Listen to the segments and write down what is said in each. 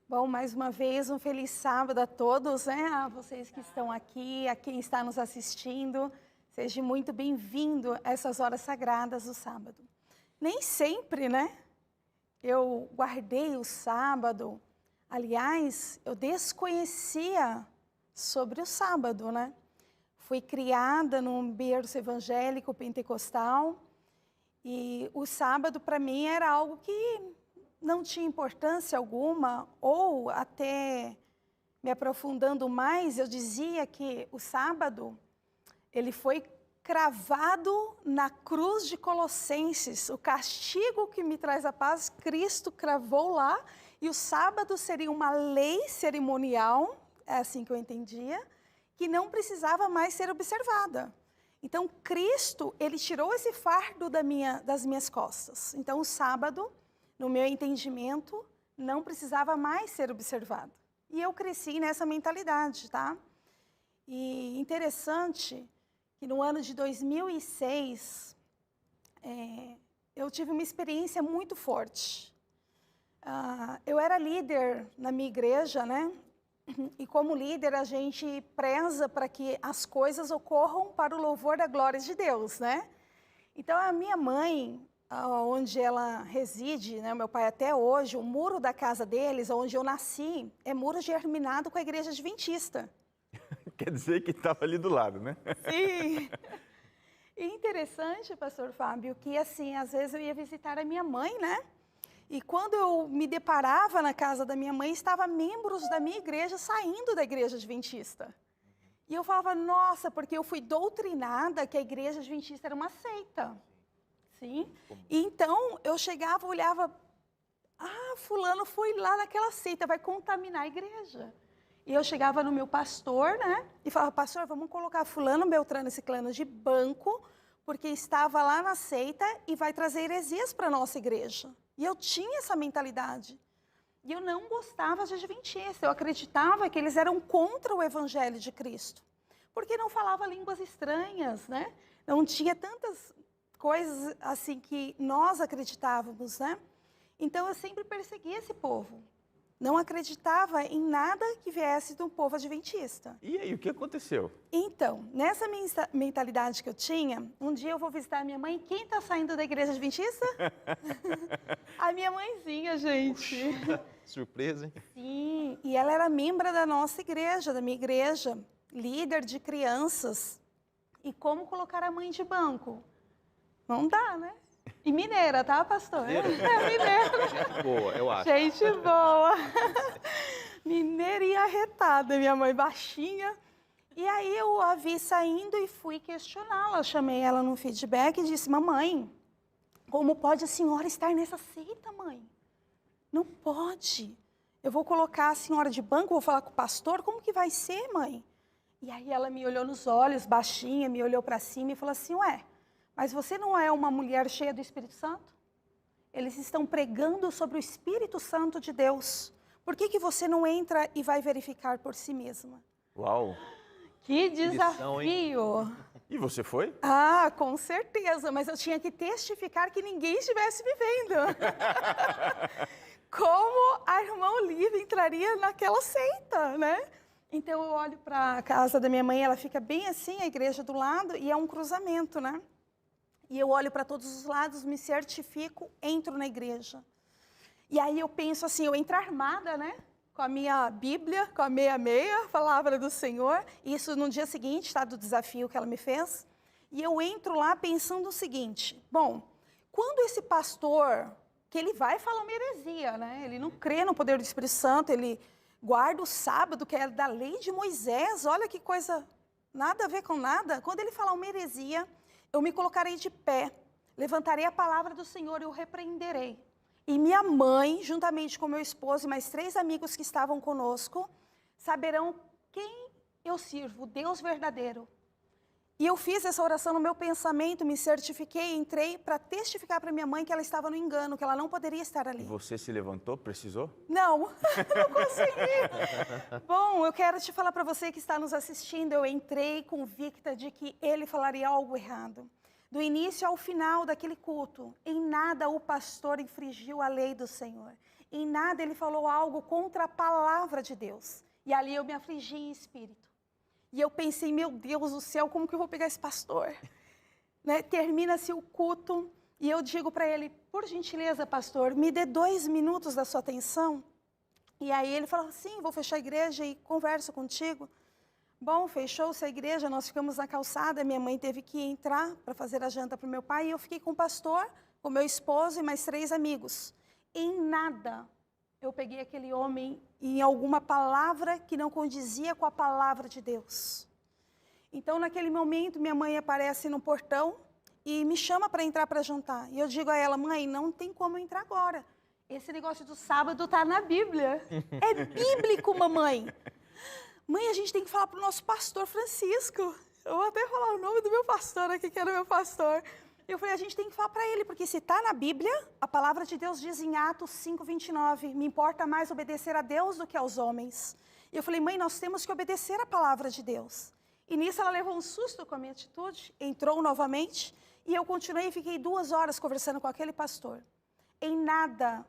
Bom, mais uma vez, um feliz sábado a todos, né? A vocês que estão aqui, a quem está nos assistindo. Seja muito bem-vindo a essas horas sagradas do sábado. Nem sempre, né? Eu guardei o sábado. Aliás, eu desconhecia sobre o sábado, né? Fui criada num berço evangélico pentecostal e o sábado para mim era algo que não tinha importância alguma, ou até me aprofundando mais, eu dizia que o sábado, ele foi cravado na cruz de Colossenses. O castigo que me traz a paz, Cristo cravou lá, e o sábado seria uma lei cerimonial, é assim que eu entendia, que não precisava mais ser observada. Então, Cristo, ele tirou esse fardo das minhas costas. Então, o sábado, no meu entendimento, não precisava mais ser observado. E eu cresci nessa mentalidade, tá? E interessante que no ano de 2006, eu tive uma experiência muito forte. Eu era líder na minha igreja, né? E como líder, a gente preza para que as coisas ocorram para o louvor da glória de Deus, né? Então, a minha mãe, onde ela reside, né, meu pai até hoje, o muro da casa deles, onde eu nasci, é muro germinado com a igreja adventista. Quer dizer que estava ali do lado, né? Sim. E interessante, pastor Fábio, que assim, às vezes eu ia visitar a minha mãe, né? E quando eu me deparava na casa da minha mãe, estavam membros da minha igreja saindo da igreja adventista. E eu falava, nossa, porque eu fui doutrinada que a igreja adventista era uma seita. Sim. E então eu chegava, olhava, fulano foi lá naquela seita, vai contaminar a igreja. E eu chegava no meu pastor, né? E falava, pastor, vamos colocar fulano, beltrano e ciclano de banco, porque estava lá na seita e vai trazer heresias para a nossa igreja. E eu tinha essa mentalidade. E eu não gostava de adventista, eu acreditava que eles eram contra o evangelho de Cristo. Porque não falava línguas estranhas, né? Não tinha tantas coisas assim que nós acreditávamos, né? Então eu sempre persegui esse povo. Não acreditava em nada que viesse do povo adventista. E aí, o que aconteceu? Então, nessa mentalidade que eu tinha, um dia eu vou visitar a minha mãe. Quem está saindo da igreja adventista? A minha mãezinha, gente. Puxa, surpresa, hein? Sim, e ela era membro da nossa igreja, da minha igreja, líder de crianças. E como colocar a mãe de banco? Não dá, né? E mineira, tá, pastor? Mineira? Mineira. Gente boa, eu acho. Gente boa. Mineira e arretada, minha mãe baixinha. E aí eu a vi saindo e fui questioná-la. Chamei ela no feedback e disse, mamãe, como pode a senhora estar nessa seita, mãe? Não pode. Eu vou colocar a senhora de banco, vou falar com o pastor, como que vai ser, mãe? E aí ela me olhou nos olhos, baixinha, me olhou para cima e falou assim, ué, mas você não é uma mulher cheia do Espírito Santo? Eles estão pregando sobre o Espírito Santo de Deus. Por que você não entra e vai verificar por si mesma? Uau! Que lição, hein? desafio! E você foi? Com certeza, mas eu tinha que testificar que ninguém estivesse me vendo. Como a irmã Olivia entraria naquela seita, né? Então eu olho para a casa da minha mãe, ela fica bem assim, a igreja do lado, e é um cruzamento, né? E eu olho para todos os lados, me certifico, entro na igreja. E aí eu penso assim, eu entro armada, né? Com a minha Bíblia, com a meia-meia, palavra do Senhor. Isso no dia seguinte, tá? Do desafio que ela me fez. E eu entro lá pensando o seguinte, bom, quando esse pastor, que ele vai falar uma heresia, né? Ele não crê no poder do Espírito Santo, ele guarda o sábado, que é da lei de Moisés, olha que coisa, nada a ver com nada. Quando ele falar uma heresia, eu me colocarei de pé, levantarei a palavra do Senhor e o repreenderei. E minha mãe, juntamente com meu esposo e mais 3 amigos que estavam conosco, saberão quem eu sirvo, o Deus verdadeiro. E eu fiz essa oração no meu pensamento, me certifiquei, entrei para testificar para minha mãe que ela estava no engano, que ela não poderia estar ali. E você se levantou? Precisou? Não, não consegui. Bom, eu quero te falar para você que está nos assistindo, eu entrei convicta de que ele falaria algo errado. Do início ao final daquele culto, em nada o pastor infringiu a lei do Senhor. Em nada ele falou algo contra a palavra de Deus. E ali eu me afligi em espírito. E eu pensei, meu Deus do céu, como que eu vou pegar esse pastor? Né? Termina-se o culto e eu digo para ele, por gentileza, pastor, me dê 2 minutos da sua atenção. E aí ele falou, sim, vou fechar a igreja e converso contigo. Bom, fechou-se a igreja, nós ficamos na calçada, minha mãe teve que entrar para fazer a janta para o meu pai, e eu fiquei com o pastor, com meu esposo e mais 3 amigos. Em nada eu peguei aquele homem em alguma palavra que não condizia com a palavra de Deus. Então, naquele momento, minha mãe aparece no portão e me chama para entrar para jantar. E eu digo a ela, mãe, não tem como entrar agora. Esse negócio do sábado está na Bíblia. É bíblico, mamãe. Mãe, a gente tem que falar para o nosso pastor Francisco. Eu vou até falar o nome do meu pastor aqui, que era o meu pastor. Eu falei, a gente tem que falar para ele, porque se está na Bíblia, a palavra de Deus diz em Atos 5:29, me importa mais obedecer a Deus do que aos homens. E eu falei, mãe, nós temos que obedecer a palavra de Deus. E nisso ela levou um susto com a minha atitude, entrou novamente, e eu continuei e fiquei 2 horas conversando com aquele pastor. Em nada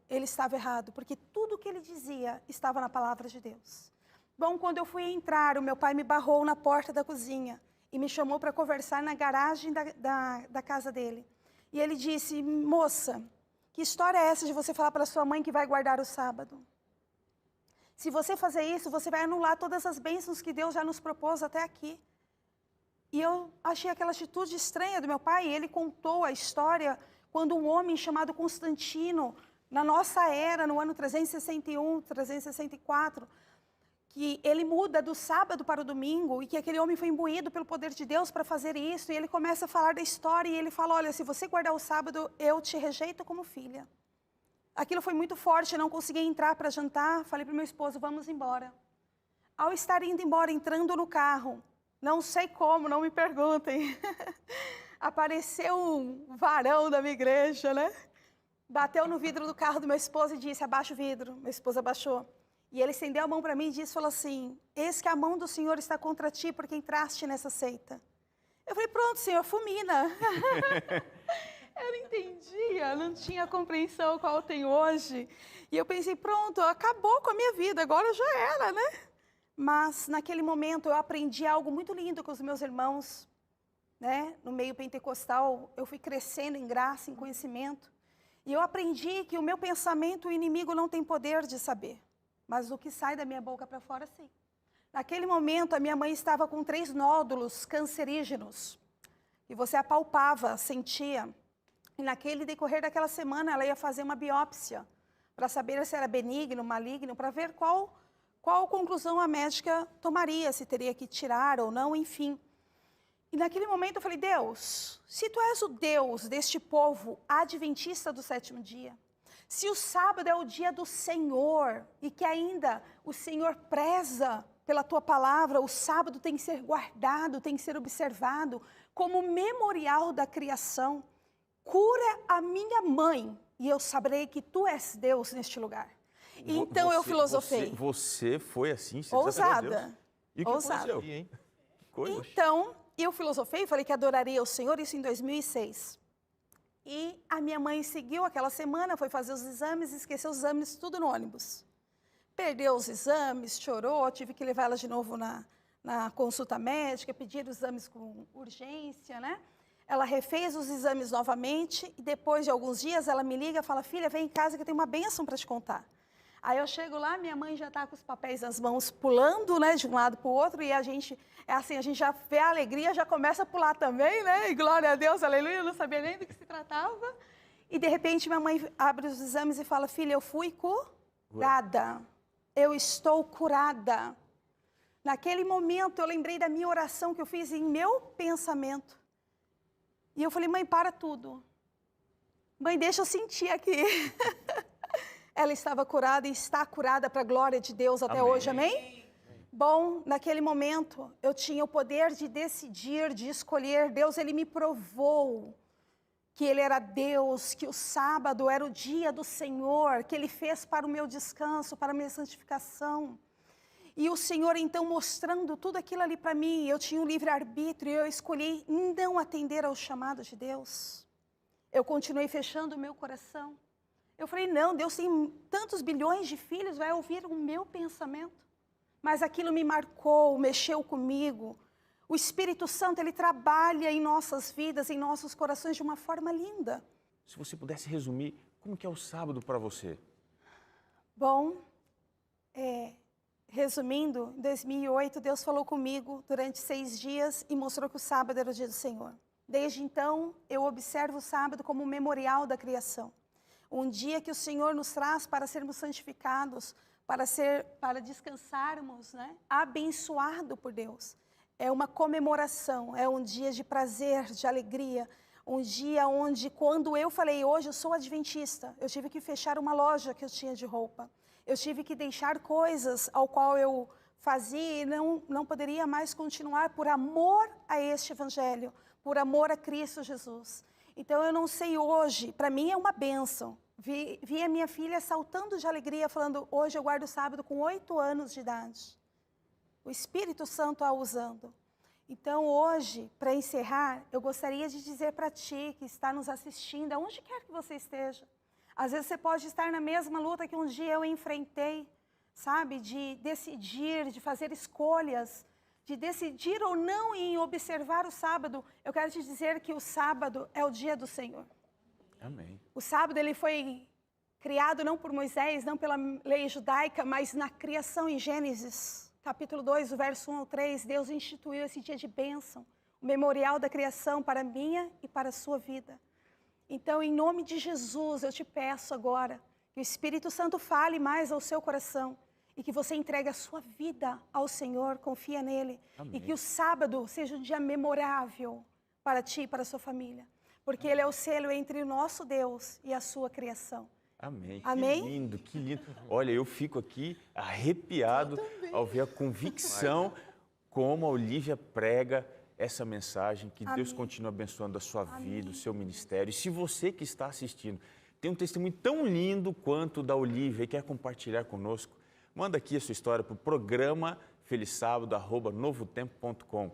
ele estava errado, porque tudo que ele dizia estava na palavra de Deus. Bom, quando eu fui entrar, o meu pai me barrou na porta da cozinha e me chamou para conversar na garagem da casa dele. E ele disse, moça, que história é essa de você falar para sua mãe que vai guardar o sábado? Se você fazer isso, você vai anular todas as bênçãos que Deus já nos propôs até aqui. E eu achei aquela atitude estranha do meu pai, e ele contou a história quando um homem chamado Constantino, na nossa era, no ano 361, 364, que ele muda do sábado para o domingo e que aquele homem foi imbuído pelo poder de Deus para fazer isso. E ele começa a falar da história e ele fala, olha, se você guardar o sábado, eu te rejeito como filha. Aquilo foi muito forte, não consegui entrar para jantar. Falei para o meu esposo, vamos embora. Ao estar indo embora, entrando no carro, não sei como, não me perguntem, apareceu um varão da minha igreja, né? Bateu no vidro do carro do meu esposo e disse, abaixa o vidro. Meu esposo abaixou. E ele estendeu a mão para mim e disse, falou assim, eis que a mão do Senhor está contra ti, porque entraste nessa seita. Eu falei, pronto, Senhor, fulmina. Eu não entendia, não tinha a compreensão qual eu tenho hoje. E eu pensei, pronto, acabou com a minha vida, agora já era, né? Mas naquele momento eu aprendi algo muito lindo com os meus irmãos, né? No meio pentecostal, eu fui crescendo em graça, em conhecimento. E eu aprendi que o meu pensamento, o inimigo não tem poder de saber. Mas o que sai da minha boca para fora, sim. Naquele momento, a minha mãe estava com 3 nódulos cancerígenos. E você apalpava, sentia. E naquele decorrer daquela semana, ela ia fazer uma biópsia para saber se era benigno, maligno, para ver qual conclusão a médica tomaria, se teria que tirar ou não, enfim. E naquele momento eu falei, Deus, se tu és o Deus deste povo adventista do 7º dia, se o sábado é o dia do Senhor e que ainda o Senhor preza pela tua palavra, o sábado tem que ser guardado, tem que ser observado como memorial da criação. Cura a minha mãe e eu saberei que tu és Deus neste lugar. Então eu filosofei. Você foi assim? Você ousada. E o que aconteceu? Hein? Então eu filosofei e falei que adoraria o Senhor, isso em 2006. E a minha mãe seguiu aquela semana, foi fazer os exames, esqueceu os exames tudo no ônibus. Perdeu os exames, chorou, tive que levar ela de novo na consulta médica, pedir os exames com urgência, né? Ela refez os exames novamente e depois de alguns dias ela me liga e fala, filha, vem em casa que eu tenho uma bênção para te contar. Aí eu chego lá, minha mãe já está com os papéis nas mãos, pulando, né, de um lado para o outro, e a gente, a gente já vê a alegria, já começa a pular também, né, e glória a Deus, aleluia, eu não sabia nem do que se tratava. E de repente minha mãe abre os exames e fala, filha, eu fui curada, eu estou curada. Naquele momento eu lembrei da minha oração que eu fiz em meu pensamento. E eu falei, mãe, para tudo. Mãe, deixa eu sentir aqui. Ela estava curada e está curada para a glória de Deus até hoje, amém? Bom, naquele momento, eu tinha o poder de decidir, de escolher. Deus, Ele me provou que Ele era Deus, que o sábado era o dia do Senhor, que Ele fez para o meu descanso, para a minha santificação. E o Senhor, então, mostrando tudo aquilo ali para mim, eu tinha um livre-arbítrio e eu escolhi não atender ao chamado de Deus. Eu continuei fechando o meu coração. Eu falei, não, Deus tem tantos bilhões de filhos, vai ouvir o meu pensamento. Mas aquilo me marcou, mexeu comigo. O Espírito Santo, ele trabalha em nossas vidas, em nossos corações de uma forma linda. Se você pudesse resumir, como que é o sábado para você? Bom, resumindo, em 2008, Deus falou comigo durante 6 dias e mostrou que o sábado era o dia do Senhor. Desde então, eu observo o sábado como um memorial da criação. Um dia que o Senhor nos traz para sermos santificados, para descansarmos, né? Abençoado por Deus. É uma comemoração, é um dia de prazer, de alegria, um dia onde, quando eu falei, hoje eu sou adventista, eu tive que fechar uma loja que eu tinha de roupa. Eu tive que deixar coisas ao qual eu fazia e não poderia mais continuar por amor a este evangelho, por amor a Cristo Jesus. Então eu não sei hoje, para mim é uma bênção. Vi a minha filha saltando de alegria, falando, hoje eu guardo o sábado com 8 anos de idade. O Espírito Santo a usando. Então hoje, para encerrar, eu gostaria de dizer para ti que está nos assistindo, aonde quer que você esteja. Às vezes você pode estar na mesma luta que um dia eu enfrentei, sabe? De decidir, de fazer escolhas, de decidir ou não em observar o sábado. Eu quero te dizer que o sábado é o dia do Senhor. Amém. O sábado ele foi criado não por Moisés, não pela lei judaica, mas na criação em Gênesis, capítulo 2, o verso 1 ao 3, Deus instituiu esse dia de bênção, o memorial da criação para a minha e para a sua vida. Então, em nome de Jesus, eu te peço agora que o Espírito Santo fale mais ao seu coração e que você entregue a sua vida ao Senhor, confia nele. Amém. E que o sábado seja um dia memorável para ti e para a sua família. Porque Ele é o selo entre o nosso Deus e a sua criação. Amém. Amém? Que lindo, que lindo. Olha, eu fico aqui arrepiado ao ver a convicção como a Olívia prega essa mensagem. Que Deus continue abençoando a sua vida, o seu ministério. E se você que está assistindo tem um testemunho tão lindo quanto o da Olívia e quer compartilhar conosco, manda aqui a sua história para o programa felisábado@novotempo.com.